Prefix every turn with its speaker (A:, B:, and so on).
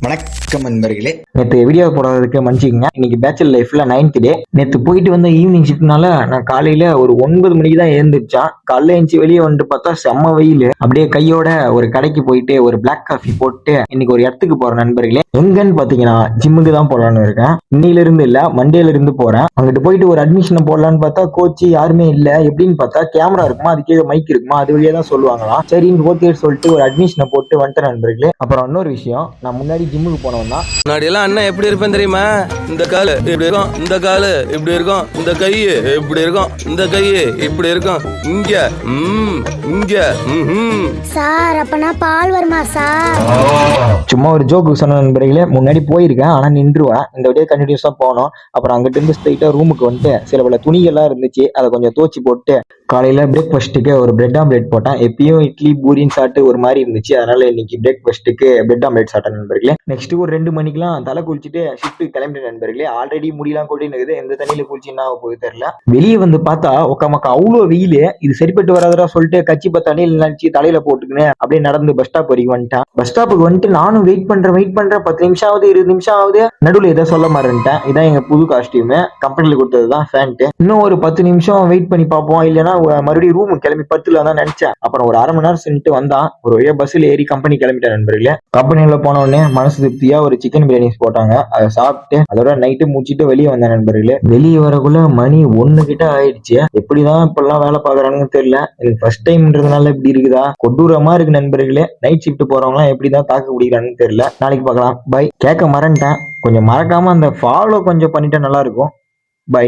A: வணக்கம் நண்பர்களே.
B: நேற்று வீடியோ போடுறதுக்கு மன்னிச்சிக்கங்க. இன்னைக்கு பேச்சுலர் லைஃப்ல 9th டே. நேற்று போயிட்டு வந்த ஈவினிங் ஷிஃப்ட்னால நான் காலையில ஒரு 9 மணிக்கு தான் எழுந்திரிச்சான். காலைல எழுந்துச்சு வெளியே வந்துட்டு பார்த்தா செம்ம வெயில். அப்படியே கையோட ஒரு கடைக்கு போயிட்டு ஒரு பிளாக் காஃபி போட்டு இன்னைக்கு ஒரு இடத்துக்கு போறேன் நண்பர்களே. எங்கன்னு பாத்தீங்கன்னா ஜிம்முக்கு தான் போலான்னு இருக்கேன். இன்னையில இருந்து இல்ல, மண்டேல இருந்து போறேன். அங்கிட்டு போயிட்டு ஒரு அட்மிஷன் போடலான்னு பார்த்தா கோச்சு யாருமே இல்ல. எப்படின்னு பார்த்தா கேமரா இருக்குமா, அதுக்கே மைக் இருக்குமா, அது வழியா தான் சொல்லுவாங்களாம். சரின்னு ஓகே சொல்லிட்டு ஒரு அட்மிஷனை போட்டு வந்துட்டேன் நண்பர்களே. அப்புறம் இன்னொரு விஷயம், நான் முன்னாடி ஜிம்முக்கு போனோம்னா
C: முன்னாடி எல்லாம் அண்ணன் எப்படி இருப்பேன் தெரியுமா? இந்த காலு இப்படி இருக்கும், இந்த காலு இப்படி இருக்கும், இந்த கை இப்படி இருக்கும், இந்த கை இப்படி இருக்கும், இங்க இங்க
D: சார். அப்பனா பால் வருமா சார்?
B: சும்மா ஒரு ஜோக்கு சொன்ன நண்பர்களே. முன்னாடி போயிருக்கேன், ஆனா நின்றுவேன். இந்த வழியா கண்டினியூஸா போனோம். அப்புறம் அங்கிட்டு இருந்து ஸ்ட்ரைட்டா ரூமுக்கு வந்துட்டு சில பல துணிகள்லாம் இருந்துச்சு, அதை கொஞ்சம் தோச்சி போட்டு காலையில பிரேக்ஃபாஸ்ட்டுக்கு ஒரு பிரெட் ஆம்லெட் போட்டேன். எப்பயும் இட்லி பூரின்னு சாப்பிட்டு ஒரு மாதிரி இருந்துச்சு, அதனால இன்னைக்கு பிரேக்ஃபாஸ்ட்டுக்கு பிரெட் ஆம்லெட் சாப்பிட்டேன் நண்பர்களே. நெக்ஸ்ட் ஒரு 2 மணிக்கெல்லாம் தலை குளிச்சுட்டு ஷிஃப்ட் கிளம்பிட்டேன் நண்பர்களே. ஆல்ரெடி முடியெல்லாம் கொட்டின்னு இருக்குது, எந்த தண்ணியில குளிச்சு என்ன போகுது தெரியல. வெளியே வந்து பார்த்தா உக்காமக்கா அவ்வளோ வெயில். இது சரிப்பட்டு வராதரா சொல்லிட்டு கச்சி தண்ணியில் நினைச்சு தலையில போட்டுக்கின்னு அப்படியே நடந்து பஸ் ஸ்டாப் வரைக்கும் வந்துட்டேன். பஸ் ஸ்டாப்புக்கு வந்துட்டு நானும் வெயிட் பண்றேன் 10 நிமிஷம் ஆகுது, 20 நிமிஷம் ஆகுது. நடுவில் எதை சொல்ல மாட்டேன்ட்டேன். இதான் எங்க புது காஸ்டியூம், கம்பெனில கொடுத்தது தான் ஃபேண்ட். இன்னும் ஒரு 10 நிமிஷம் வெயிட் பண்ணி பார்ப்போம், இல்லைன்னா மறுபடியும் ரூம் கிளம்பி 10ல தான் நினைச்சேன். அப்புறம் ஒரு 1/2 மணி நேரம் சென்ட்டு வந்தான். ஒரு வழியா பஸ்ல ஏறி கம்பெனி கிளம்பிட்டேன் நண்பர்களே. கம்பெனில போன உடனே மனசு திருப்தியா ஒரு சிக்கன் பிரியாணி போட்டாங்க. அதை சாப்பிட்டு அதோட நைட்டு முடிச்சுட்டு வெளியே வந்தேன் நண்பர்களே. வெளியே வரக்குள்ள மணி 1 கிட்ட ஆயிடுச்சு. எப்படிதான் இப்பெல்லாம் வேலை பாக்குறானுன்னு தெரியல. எனக்கு ஃபர்ஸ்ட் டைம்ன்றதுனால இப்படி இருக்குதா, கொடூரமா இருக்கு நண்பர்களே. நைட் ஷிஃப்ட் போறவங்க எல்லாம் எப்படிதான் தாக்கு பிடிக்கிறான்னு தெரியல. நாளைக்கு பார்க்கலாம். பை. கேட்க மறந்துட்டேன், கொஞ்சம் மறக்காம அந்த ஃபாலோ கொஞ்சம் பண்ணிட்டா நல்லா இருக்கும். பை.